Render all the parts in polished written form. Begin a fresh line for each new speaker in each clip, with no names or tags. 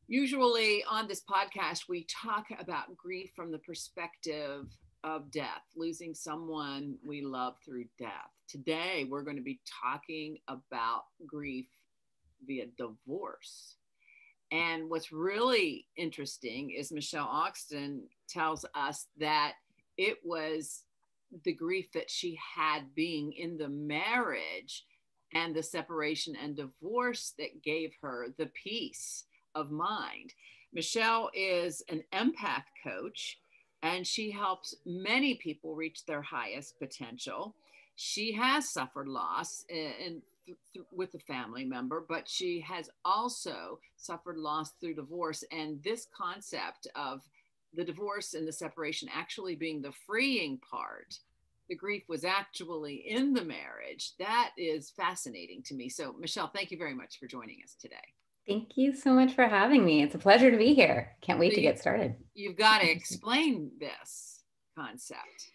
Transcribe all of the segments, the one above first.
Usually on this podcast, we talk about grief from the perspective of death, losing someone we love through death. Today, we're going to be talking about grief via divorce. And what's really interesting is Michelle Oxton tells us that it was the grief that she had being in the marriage and the separation and divorce that gave her the peace of mind. Michelle is an empath coach and she helps many people reach their highest potential. She has suffered loss with a family member, but she has also suffered loss through divorce. And this concept of the divorce and the separation actually being the freeing part, the grief was actually in the marriage. That is fascinating to me. So, Michelle, thank you very much for joining us today.
Thank you so much for having me. It's a pleasure to be here. Can't wait
So
to get started.
you've got to explain this concept.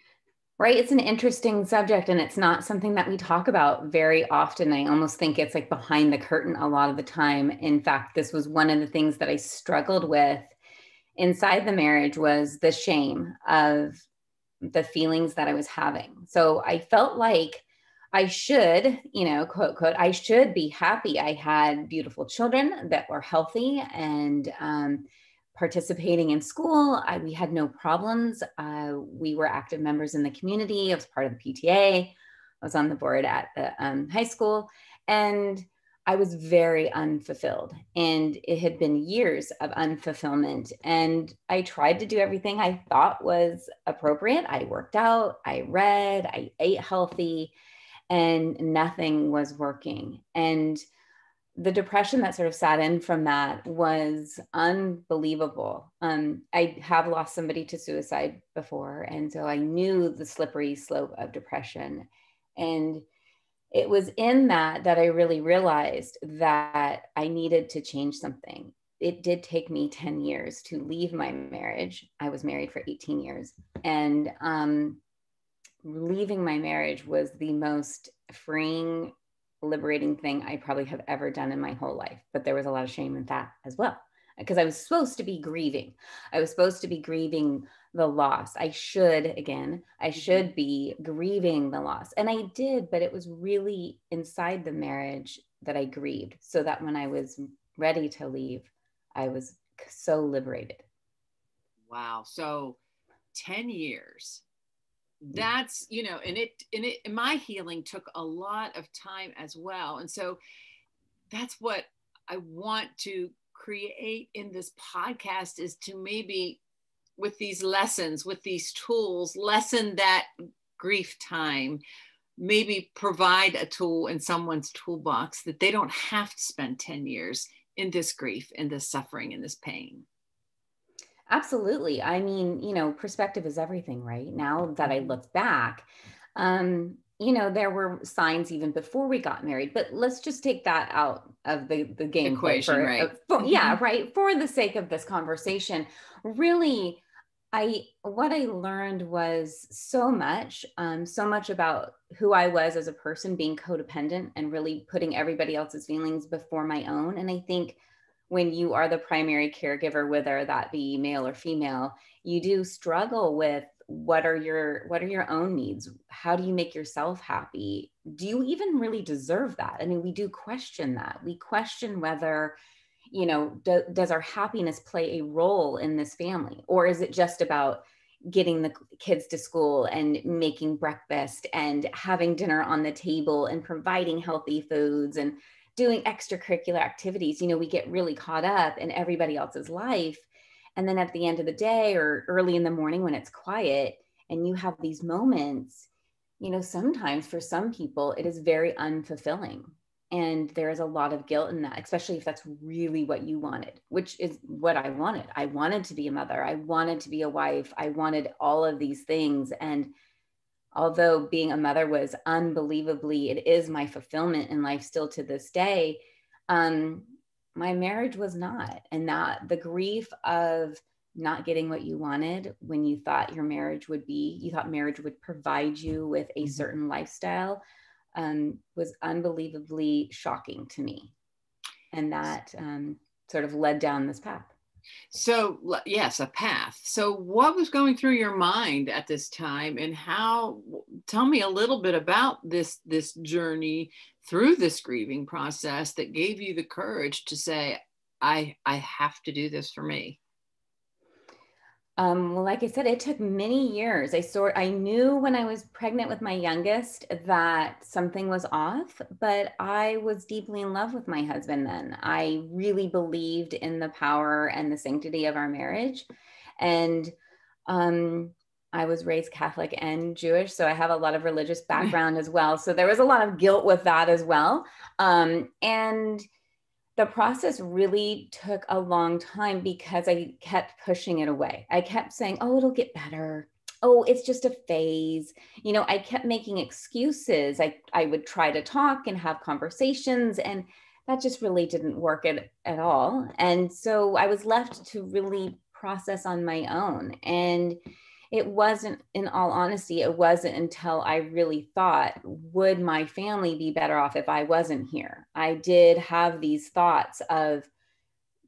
Right. It's an interesting subject and it's not something that we talk about very often. I almost think it's like behind the curtain a lot of the time. In fact, this was one of the things that I struggled with inside the marriage was the shame of the feelings that I was having. So I felt like I should, quote, quote, I should be happy. I had beautiful children that were healthy and participating in school. We had no problems. We were active members in the community. I was part of the PTA. I was on the board at the high school. And I was very unfulfilled. And it had been years of unfulfillment. And I tried to do everything I thought was appropriate. I worked out, I read, I ate healthy, and nothing was working. And the depression that sort of sat in from that was unbelievable. I have lost somebody to suicide before. And so I knew the slippery slope of depression. And it was in that I really realized that I needed to change something. It did take me 10 years to leave my marriage. I was married for 18 years. And leaving my marriage was the most freeing, liberating thing I probably have ever done in my whole life. But there was a lot of shame in that as well, because I was supposed to be grieving. I was supposed to be grieving the loss. I should be grieving the loss. And I did, but it was really inside the marriage that I grieved, so that when I was ready to leave, I was so liberated.
Wow. So 10 years. That's, and my healing took a lot of time as well. And so that's what I want to create in this podcast, is to maybe with these lessons, with these tools, lessen that grief time, maybe provide a tool in someone's toolbox that they don't have to spend 10 years in this grief, in this suffering, in this pain.
Absolutely. I mean, perspective is everything, right? Now that I look back, there were signs even before we got married, but let's just take that out of the game
equation, right?
Yeah, right. For the sake of this conversation, really, what I learned was so much about who I was as a person, being codependent and really putting everybody else's feelings before my own. And I think when you are the primary caregiver, whether that be male or female, you do struggle with what are your own needs? How do you make yourself happy? Do you even really deserve that? I mean, we do question that. We question whether, does our happiness play a role in this family? Or is it just about getting the kids to school and making breakfast and having dinner on the table and providing healthy foods and doing extracurricular activities? We get really caught up in everybody else's life. And then at the end of the day or early in the morning when it's quiet and you have these moments, sometimes for some people, it is very unfulfilling. And there is a lot of guilt in that, especially if that's really what you wanted, which is what I wanted. I wanted to be a mother. I wanted to be a wife. I wanted all of these things. And although being a mother was unbelievably, it is my fulfillment in life still to this day, my marriage was not. And that the grief of not getting what you wanted when you thought you thought marriage would provide you with a certain lifestyle, was unbelievably shocking to me. And that sort of led down this path.
So yes, a path. So what was going through your mind at this time, and tell me a little bit about this journey through this grieving process that gave you the courage to say, I have to do this for me.
Well, like I said, it took many years. I knew when I was pregnant with my youngest that something was off, but I was deeply in love with my husband then. I really believed in the power and the sanctity of our marriage. And I was raised Catholic and Jewish, so I have a lot of religious background as well. So there was a lot of guilt with that as well. And the process really took a long time because I kept pushing it away. I kept saying, oh, it'll get better. Oh, it's just a phase. You know, I kept making excuses. I would try to talk and have conversations, and that just really didn't work at all. And so I was left to really process on my own. And it wasn't, in all honesty, it wasn't until I really thought, would my family be better off if I wasn't here? I did have these thoughts of,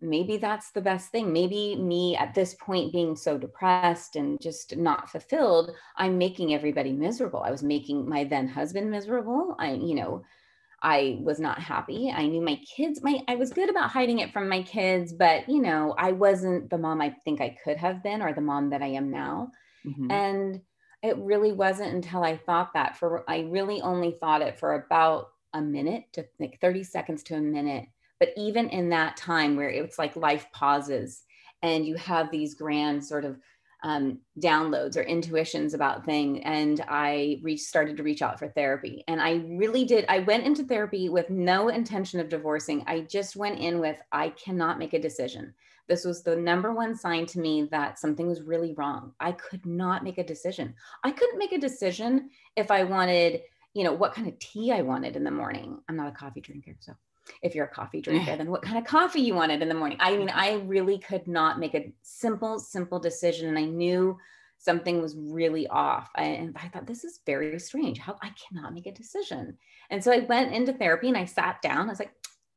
maybe that's the best thing. Maybe me at this point being so depressed and just not fulfilled, I'm making everybody miserable. I was making my then husband miserable. I was not happy. I knew my kids, I was good about hiding it from my kids, but I wasn't the mom I think I could have been, or the mom that I am now.
Mm-hmm.
And it really wasn't until I thought that I really only thought it for about a minute to like 30 seconds to a minute. But even in that time where it's like life pauses and you have these grand sort of downloads or intuitions about things. And I started to reach out for therapy. And I really did. I went into therapy with no intention of divorcing. I just went in with, I cannot make a decision. This was the number one sign to me that something was really wrong. I could not make a decision. I couldn't make a decision if I wanted, what kind of tea I wanted in the morning. I'm not a coffee drinker. So if you're a coffee drinker, then what kind of coffee you wanted in the morning. I mean, I really could not make a simple decision. And I knew something was really off. And I thought, this is very strange. How I cannot make a decision. And so I went into therapy and I sat down. I was like,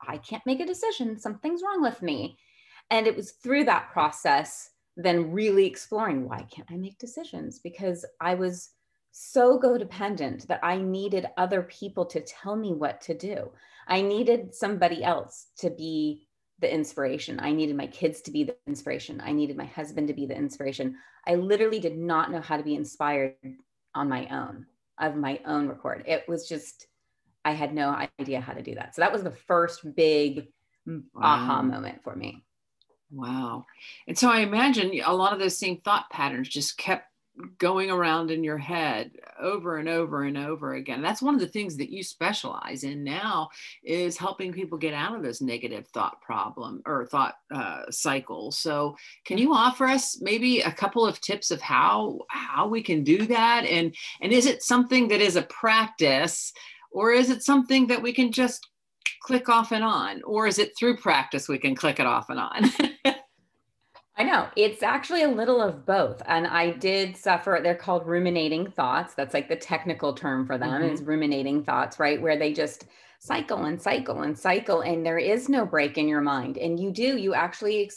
I can't make a decision. Something's wrong with me. And it was through that process, then really exploring, why can't I make decisions? Because I was so codependent that I needed other people to tell me what to do. I needed somebody else to be the inspiration. I needed my kids to be the inspiration. I needed my husband to be the inspiration. I literally did not know how to be inspired on my own, of my own accord. It was just, I had no idea how to do that. So that was the first big aha moment for me.
Wow. And so I imagine a lot of those same thought patterns just kept going around in your head over and over and over again. That's one of the things that you specialize in now, is helping people get out of those negative thought cycles. So can you offer us maybe a couple of tips of how we can do that? And is it something that is a practice, or is it something that we can just click off and on, or is it through practice we can click it off and on?
I know, it's actually a little of both. And I did suffer, they're called ruminating thoughts. That's like the technical term for them, is ruminating thoughts, right? Where they just cycle and cycle and cycle, and there is no break in your mind. And you actually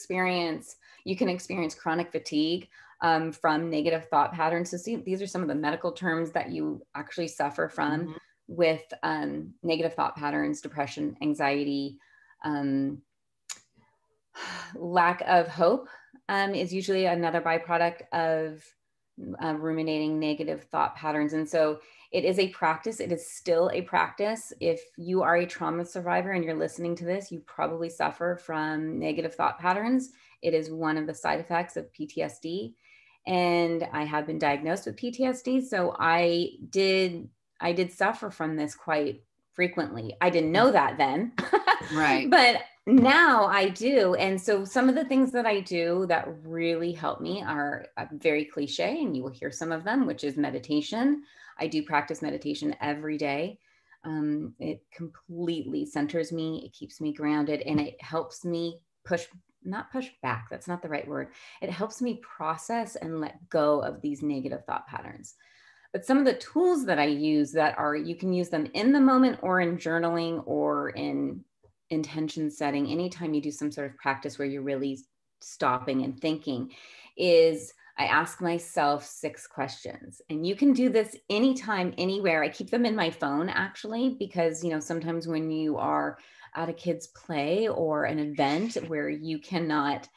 you can experience chronic fatigue from negative thought patterns. So these are some of the medical terms that you actually suffer from with negative thought patterns: depression, anxiety, lack of hope is usually another byproduct of ruminating negative thought patterns. And so it is a practice. It is still a practice. If you are a trauma survivor and you're listening to this, you probably suffer from negative thought patterns. It is one of the side effects of PTSD. And I have been diagnosed with PTSD. So I did suffer from this quite frequently. I didn't know that then.
Right.
But now I do. And so some of the things that I do that really help me are very cliche, and you will hear some of them, which is meditation. I do practice meditation every day. It completely centers me. It keeps me grounded, and it helps me not push back. That's not the right word. It helps me process and let go of these negative thought patterns. But some of the tools that I use you can use them in the moment, or in journaling, or in intention setting, anytime you do some sort of practice where you're really stopping and thinking, is I ask myself 6 questions. And you can do this anytime, anywhere. I keep them in my phone actually, because, sometimes when you are at a kid's play or an event where you cannot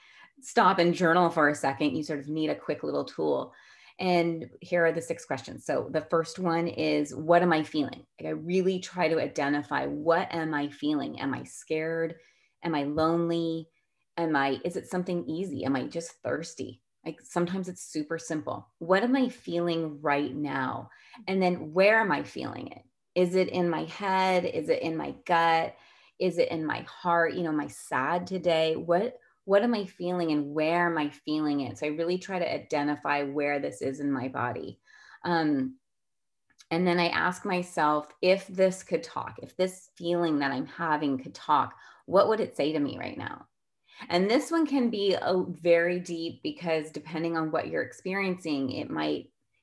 stop and journal for a second, you sort of need a quick little tool. And here are the 6 questions. So the first one is, what am I feeling? Like, I really try to identify, what am I feeling? Am I scared? Am I lonely? Is it something easy? Am I just thirsty? Like, sometimes it's super simple. What am I feeling right now? And then where am I feeling it? Is it in my head? Is it in my gut? Is it in my heart? Am I sad today? What am I feeling and where am I feeling it? So I really try to identify where this is in my body. And then I ask myself, if this could talk, if this feeling that I'm having could talk, what would it say to me right now? And this one can be very deep, because depending on what you're experiencing,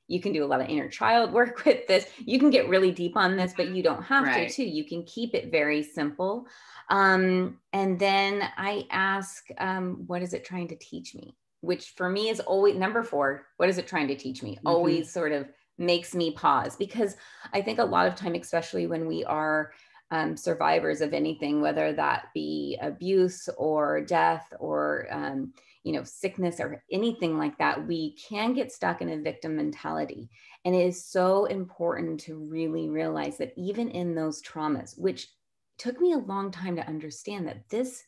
you can do a lot of inner child work with this. You can get really deep on this, but you don't have to too. You can keep it very simple. And then I ask, what is it trying to teach me? Which for me is always number 4. What is it trying to teach me? Always sort of makes me pause, because I think a lot of time, especially when we are survivors of anything, whether that be abuse or death or, sickness or anything like that, we can get stuck in a victim mentality. And it is so important to really realize that even in those traumas, which took me a long time to understand, that this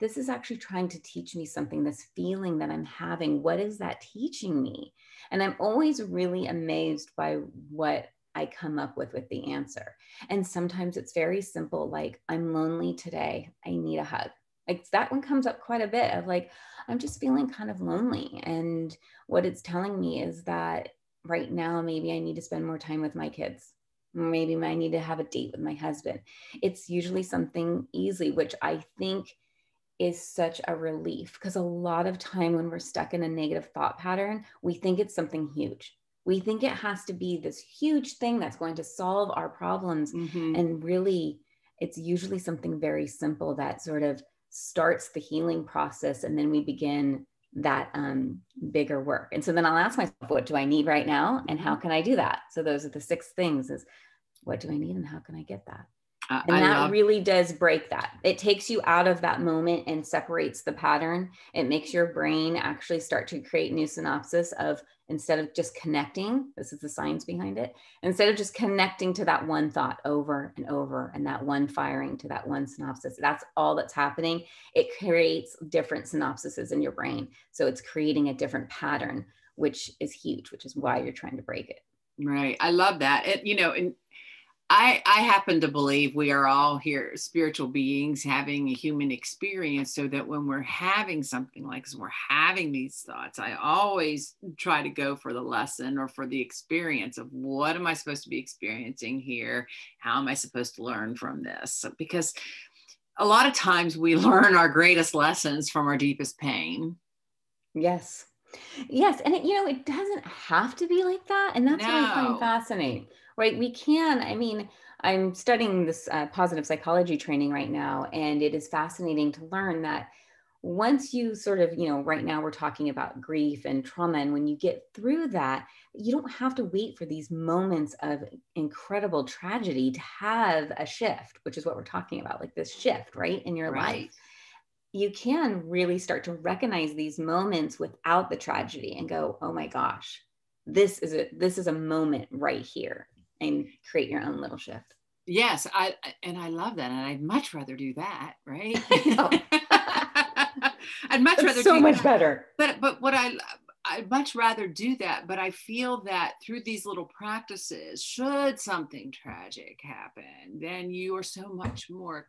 is actually trying to teach me something, this feeling that I'm having, what is that teaching me? And I'm always really amazed by what I come up with the answer. And sometimes it's very simple, like, I'm lonely today, I need a hug. Like, that one comes up quite a bit, of like, I'm just feeling kind of lonely. And what it's telling me is that right now, maybe I need to spend more time with my kids. Maybe I need to have a date with my husband. It's usually something easy, which I think is such a relief, because a lot of time when we're stuck in a negative thought pattern, we think it's something huge. We think it has to be this huge thing that's going to solve our problems. And really, it's usually something very simple that sort of starts the healing process. And then we begin that bigger work. And so then I'll ask myself, what do I need right now? And how can I do that? So those are the 6 things: is what do I need and how can I get that? And that really does break that. It takes you out of that moment and separates the pattern. It makes your brain actually start to create new synapses of, instead of just connecting, this is the science behind it, instead of just connecting to that one thought over and over, and that one firing to that one synapsis, that's all that's happening. It creates different synapses in your brain. So it's creating a different pattern, which is huge, which is why you're trying to break it.
Right. I love that. And I happen to believe we are all here spiritual beings having a human experience, so that when we're having something like this, we're having these thoughts, I always try to go for the lesson or for the experience of, what am I supposed to be experiencing here? How am I supposed to learn from this? Because a lot of times we learn our greatest lessons from our deepest pain.
Yes. Yes. And it doesn't have to be like that. And that's what I find fascinating, right? I'm studying this positive psychology training right now, and it is fascinating to learn that once you sort of, right now we're talking about grief and trauma. And when you get through that, you don't have to wait for these moments of incredible tragedy to have a shift, which is what we're talking about, like this shift, right, in your life. You can really start to recognize these moments without the tragedy and go, oh my gosh, this is a moment right here, and create your own little shift.
Yes. I love that. And I'd much rather do that. Right. I'd much rather
so much better.
But what I'd much rather do that. But I feel that through these little practices, should something tragic happen, then you are so much more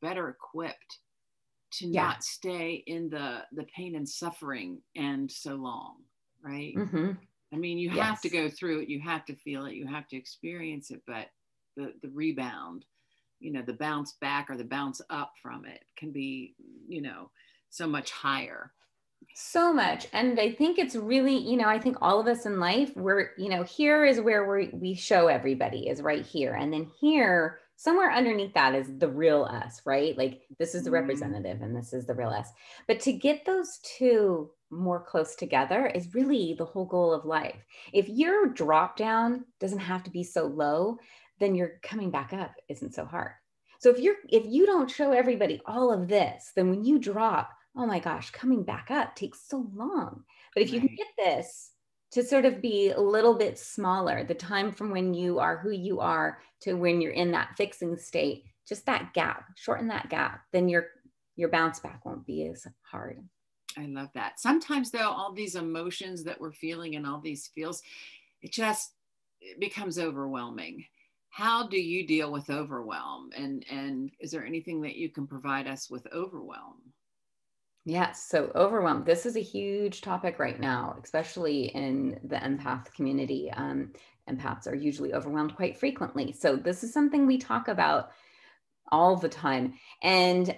better equipped to not stay in the pain and suffering and so long. Right. I mean, you have to go through it. You have to feel it. You have to experience it. But the rebound, the bounce back or the bounce up from it can be, so much higher.
So much. And I think it's really, I think all of us in life, we're, here is where we show everybody is right here. And then here, somewhere underneath that is the real us, right? Like this is the
Mm.
representative and this is the real us. But to get those two more close together is really the whole goal of life. If your drop down doesn't have to be so low, then your coming back up isn't so hard. So if you don't show everybody all of this, then when you drop, oh my gosh, coming back up takes so long. But if you can get this to sort of be a little bit smaller, the time from when you are who you are to when you're in that fixing state, just that gap, shorten that gap, then your bounce back won't be as hard.
I love that. Sometimes though, all these emotions that we're feeling and all these feels, it becomes overwhelming. How do you deal with overwhelm? And is there anything that you can provide us with overwhelm?
Yes. So overwhelm. This is a huge topic right now, especially in the empath community. Empaths are usually overwhelmed quite frequently. So this is something we talk about all the time. And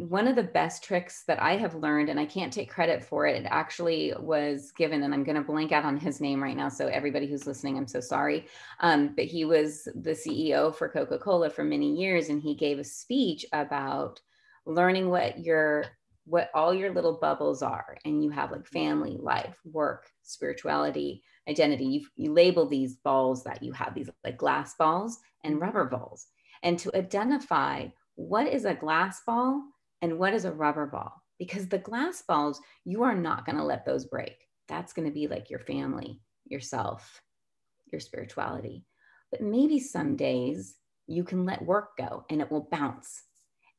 one of the best tricks that I have learned, and I can't take credit for it, it actually was given, and I'm going to blank out on his name right now. So everybody who's listening, I'm so sorry. But he was the CEO for Coca-Cola for many years. And he gave a speech about learning what all your little bubbles are. And you have like family, life, work, spirituality, identity. You label these balls that you have, these like glass balls and rubber balls. And to identify what is a glass ball and what is a rubber ball. Because the glass balls, you are not going to let those break. That's going to be like your family, yourself, your spirituality. But maybe some days you can let work go and it will bounce.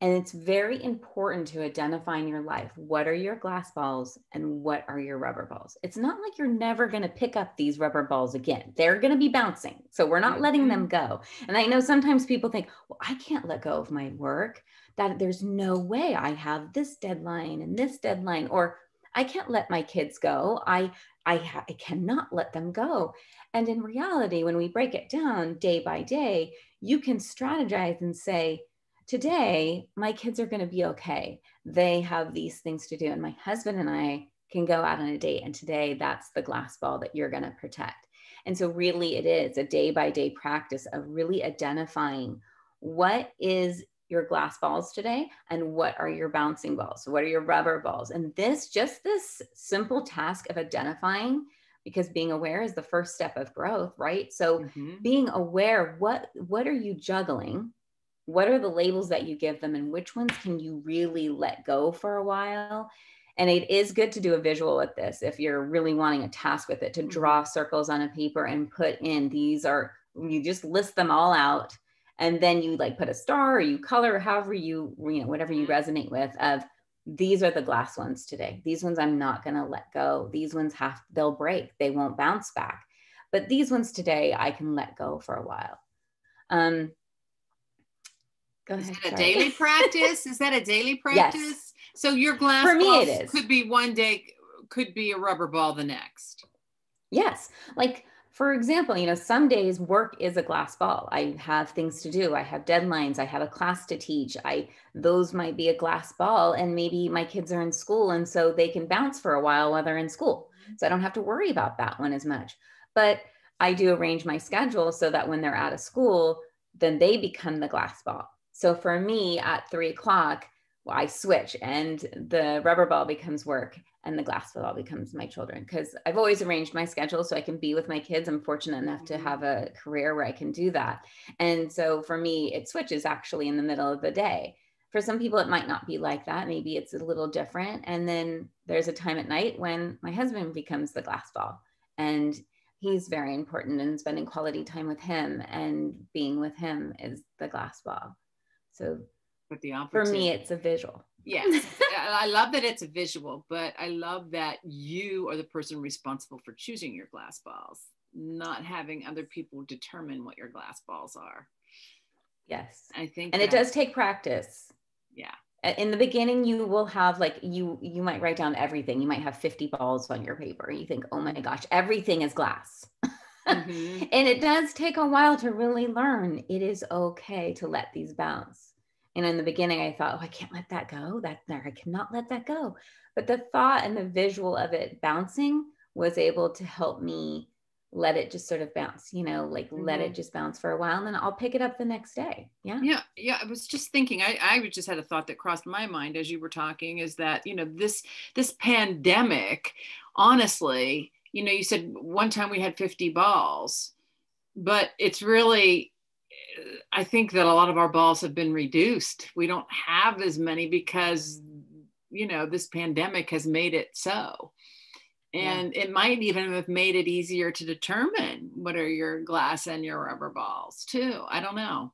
And it's very important to identify in your life, what are your glass balls and what are your rubber balls? It's not like you're never going to pick up these rubber balls again. They're going to be bouncing. So we're not letting them go. And I know sometimes people think, well, I can't let go of my work, that there's no way. I have this deadline and this deadline, or I can't let my kids go. I cannot let them go. And in reality, when we break it down day by day, you can strategize and say, today, my kids are going to be okay. They have these things to do. And my husband and I can go out on a date. And today, that's the glass ball that you're going to protect. And so really, it is a day by day practice of really identifying what is your glass balls today and what are your bouncing balls. So what are your rubber balls? And this simple task of identifying, because being aware is the first step of growth, right? So being aware, what are you juggling? What are the labels that you give them and which ones can you really let go for a while? And it is good to do a visual with this if you're really wanting a task with it, to draw circles on a paper and put in, you just list them all out. And then you like put a star or you color, however whatever you resonate with, of these are the glass ones today. These ones I'm not going to let go. These ones they'll break. They won't bounce back. But these ones today I can let go for a while. Go ahead.
Is that a daily practice? Is that a daily practice? Yes. So your glass
for me,
balls
it is.
Could be one day, could be a rubber ball the next.
Yes. Like, for example, some days work is a glass ball. I have things to do. I have deadlines. I have a class to teach. Those might be a glass ball, and maybe my kids are in school and so they can bounce for a while they're in school. So I don't have to worry about that one as much. But I do arrange my schedule so that when they're out of school, then they become the glass ball. So for me at 3:00, I switch and the rubber ball becomes work and the glass ball becomes my children, because I've always arranged my schedule so I can be with my kids. I'm fortunate enough to have a career where I can do that. And so for me, it switches actually in the middle of the day. For some people, it might not be like that. Maybe it's a little different. And then there's a time at night when my husband becomes the glass ball, and he's very important, and spending quality time with him and being with him is the glass ball. So for me, it's a visual.
Yes. I love that it's a visual, but I love that you are the person responsible for choosing your glass balls, not having other people determine what your glass balls are.
Yes.
I think.
And it does take practice.
Yeah.
In the beginning, you will have you might write down everything. You might have 50 balls on your paper. You think, oh my gosh, everything is glass. And it does take a while to really learn. It is okay to let these bounce. And in the beginning, I thought, oh, I can't let that go. I cannot let that go. But the thought and the visual of it bouncing was able to help me let it just sort of bounce, like let it just bounce for a while, and then I'll pick it up the next day.
Yeah. I was just thinking, I just had a thought that crossed my mind as you were talking, is that, this pandemic, honestly, you said one time we had 50 balls, but it's really, I think that a lot of our balls have been reduced. We don't have as many because, this pandemic has made it so. And it might even have made it easier to determine what are your glass and your rubber balls too. I don't know.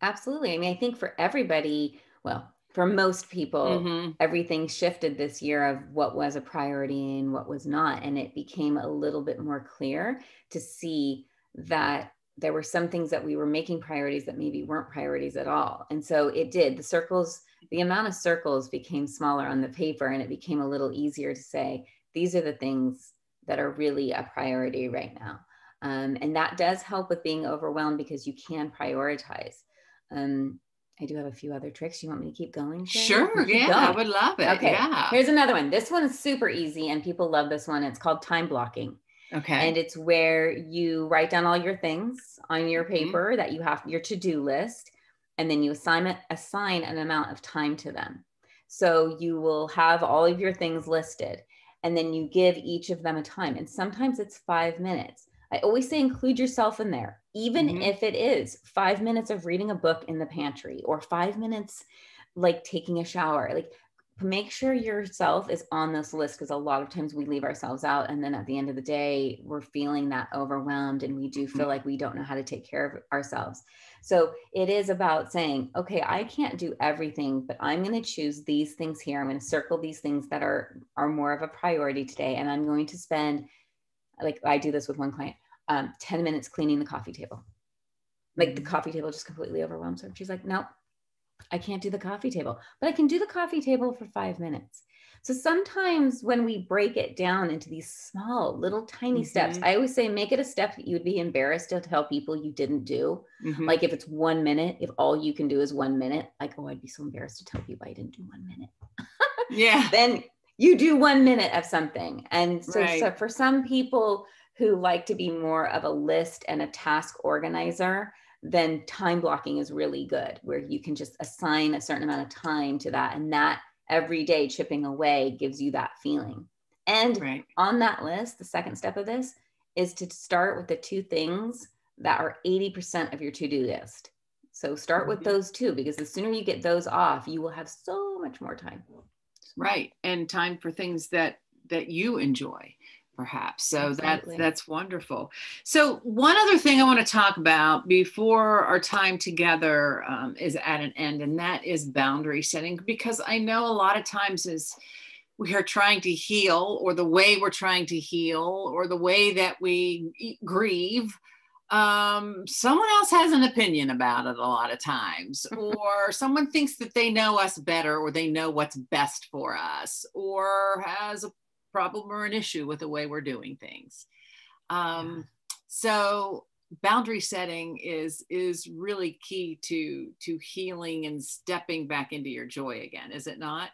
Absolutely. I mean, I think for everybody, well, for most people, everything shifted this year of what was a priority and what was not. And it became a little bit more clear to see that there were some things that we were making priorities that maybe weren't priorities at all. And so it did. The amount of circles became smaller on the paper, and it became a little easier to say, these are the things that are really a priority right now. And that does help with being overwhelmed because you can prioritize. I do have a few other tricks. You want me to keep going?
Sure. Yeah, I would love it.
Okay.
Yeah.
Here's another one. This one is super easy and people love this one. It's called time blocking.
Okay.
And it's where you write down all your things on your paper that you have, your to-do list, and then you assign an amount of time to them. So you will have all of your things listed, and then you give each of them a time. And sometimes it's 5 minutes. I always say include yourself in there, even if it is 5 minutes of reading a book in the pantry, or 5 minutes like taking a shower. Like, make sure yourself is on this list, because a lot of times we leave ourselves out, and then at the end of the day we're feeling that overwhelmed, and we do feel like we don't know how to take care of ourselves. So it is about saying, okay, I can't do everything, but I'm going to choose these things here. I'm going to circle these things that are more of a priority today, and I'm going to spend, like I do this with one client, 10 minutes cleaning the coffee table. Like the coffee table just completely overwhelms her. She's like, nope, I can't do the coffee table, but I can do the coffee table for 5 minutes. So sometimes when we break it down into these small, little tiny steps, I always say, make it a step that you would be embarrassed to tell people you didn't do. Like if it's 1 minute, if all you can do is 1 minute, like, oh, I'd be so embarrassed to tell people I didn't do 1 minute.
Yeah.
Then you do 1 minute of something. And so for some people who like to be more of a list and a task organizer, then time blocking is really good, where you can just assign a certain amount of time to that. And that every day chipping away gives you that feeling. And on that list, the second step of this is to start with the 2 things that are 80% of your to-do list. So start with those 2, because the sooner you get those off, you will have so much more time.
Right. And time for things that you enjoy, perhaps. So that's wonderful. So one other thing I want to talk about before our time together is at an end, and that is boundary setting, because I know a lot of times as we are trying to heal, or the way we're trying to heal, or the way that we grieve, someone else has an opinion about it a lot of times, or someone thinks that they know us better, or they know what's best for us, or has a problem or an issue with the way we're doing things. So boundary setting is really key to healing and stepping back into your joy again, is it not?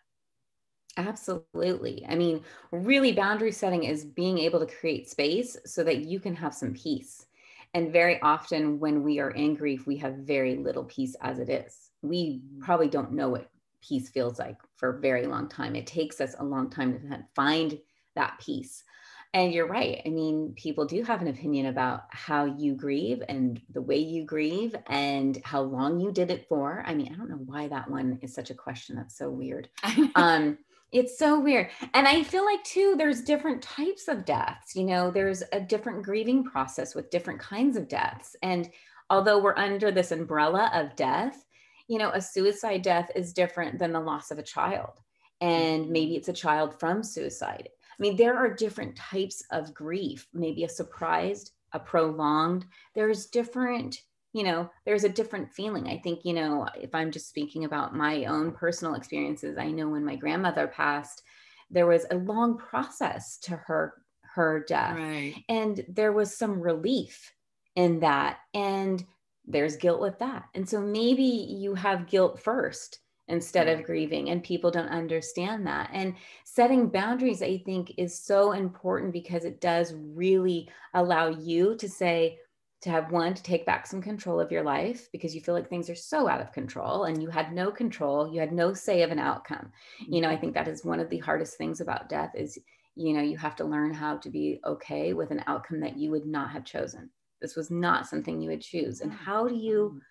Absolutely. I mean, really, boundary setting is being able to create space so that you can have some peace. And very often when we are in grief, we have very little peace as it is. We probably don't know what peace feels like for a very long time. It takes us a long time to find that peace. And you're right. I mean, people do have an opinion about how you grieve and the way you grieve and how long you did it for. I mean, I don't know why that one is such a question. That's so weird. It's so weird. And I feel like too, there's different types of deaths. There's a different grieving process with different kinds of deaths. And although we're under this umbrella of death, a suicide death is different than the loss of a child. And maybe it's a child from suicide. I mean, there are different types of grief, maybe a surprised, a prolonged. There's different, there's a different feeling. I think, if I'm just speaking about my own personal experiences, I know when my grandmother passed, there was a long process to her death.
Right.
And there was some relief in that. And there's guilt with that. And so maybe you have guilt first. instead of grieving. And people don't understand that. And setting boundaries, I think, is so important because it does really allow you to say, to have one, to take back some control of your life because you feel like things are so out of control and you had no control, you had no say of an outcome. You know, I think that is one of the hardest things about death is, you know, you have to learn how to be okay with an outcome that you would not have chosen. This was not something you would choose. And how do you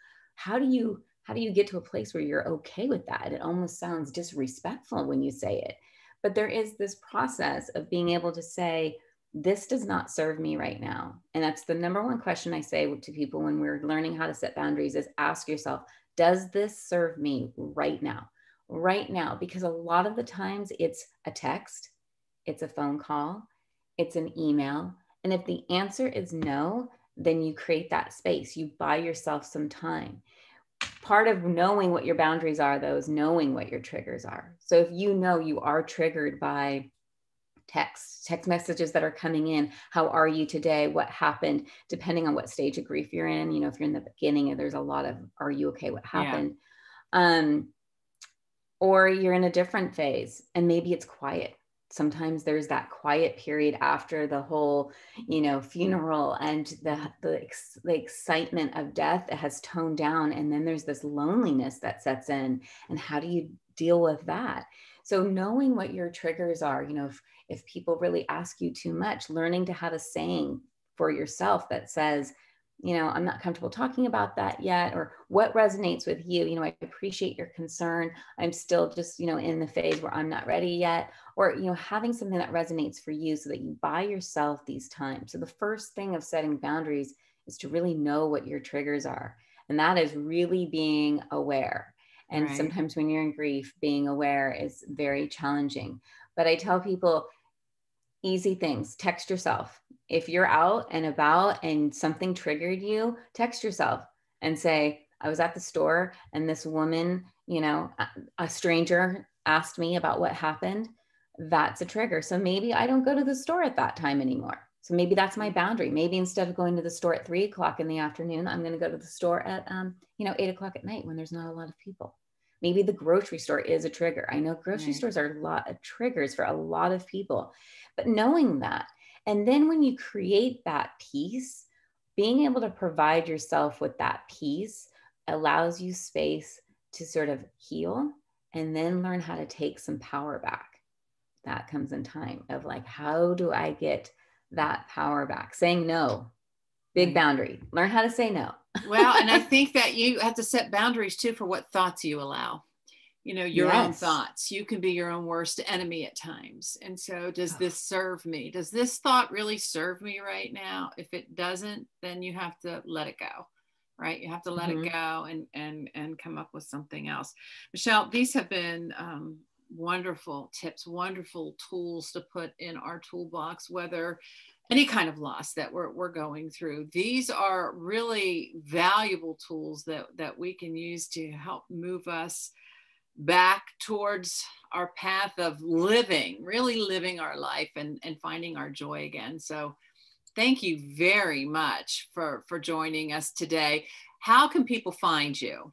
get to a place where you're okay with that? It almost sounds disrespectful when you say it, but there is this process of being able to say, this does not serve me right now. And that's the number one question I say to people when we're learning how to set boundaries is ask yourself, does this serve me right now? Right now, because a lot of the times it's a text, it's a phone call, it's an email. And if the answer is no, then you create that space. You buy yourself some time. Part of knowing what your boundaries are, though, is knowing what your triggers are. So if you know you are triggered by text messages that are coming in, how are you today, what happened, depending on what stage of grief you're in, you know, if you're in the beginning, there's a lot of, are you okay, what happened? Or you're in a different phase and maybe it's quiet. Sometimes there's that quiet period after the whole, you know, funeral and the excitement of death has toned down. And then there's this loneliness that sets in. And how do you deal with that? So knowing what your triggers are, you know, if people really ask you too much, learning to have a saying for yourself that says, you know, I'm not comfortable talking about that yet, or what resonates with you. You know, I appreciate your concern. I'm still just, you know, in the phase where I'm not ready yet, or, you know, having something that resonates for you so that you buy yourself these times. So the first thing of setting boundaries is to really know what your triggers are. And that is really being aware. And sometimes when you're in grief, being aware is very challenging. But I tell people, easy things, text yourself. If you're out and about and something triggered you, text yourself and say, I was at the store and this woman, you know, a stranger asked me about what happened. That's a trigger. So maybe I don't go to the store at that time anymore. So maybe that's my boundary. Maybe instead of going to the store at 3 o'clock in the afternoon, I'm going to go to the store at, 8 o'clock at night when there's not a lot of people. Maybe the grocery store is a trigger. I know grocery stores are a lot of triggers for a lot of people, but knowing that, and then when you create that peace, being able to provide yourself with that peace allows you space to sort of heal and then learn how to take some power back. That comes in time of like, how do I get that power back? Saying no, big boundary, learn how to say no.
Well, and I think that you have to set boundaries too for what thoughts you allow. You know, your own thoughts. You can be your own worst enemy at times. And so does this serve me? Does this thought really serve me right now? If it doesn't, then you have to let it go, right? You have to let it go and come up with something else. Michelle, these have been wonderful tips, wonderful tools to put in our toolbox, whether any kind of loss that we're going through. These are really valuable tools that we can use to help move us back towards our path of living, really living our life and finding our joy again. So thank you very much for joining us today. How can people find you?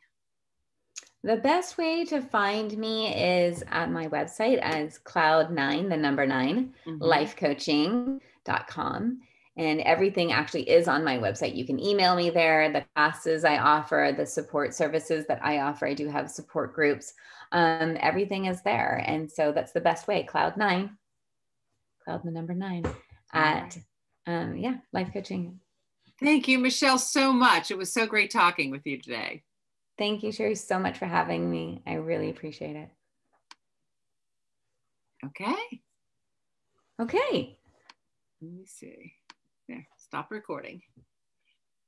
The best way to find me is at my website as Cloud9, the number 9, lifecoaching.com. And everything actually is on my website. You can email me there, the classes I offer, the support services that I offer. I do have support groups. Everything is there. And so that's the best way, Cloud9, Cloud the number 9 at, Life Coaching.
Thank you, Michelle, so much. It was so great talking with you today.
Thank you, Sherry, so much for having me. I really appreciate it.
Okay. Let me see. There, stop recording.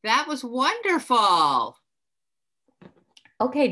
That was wonderful.
Okay.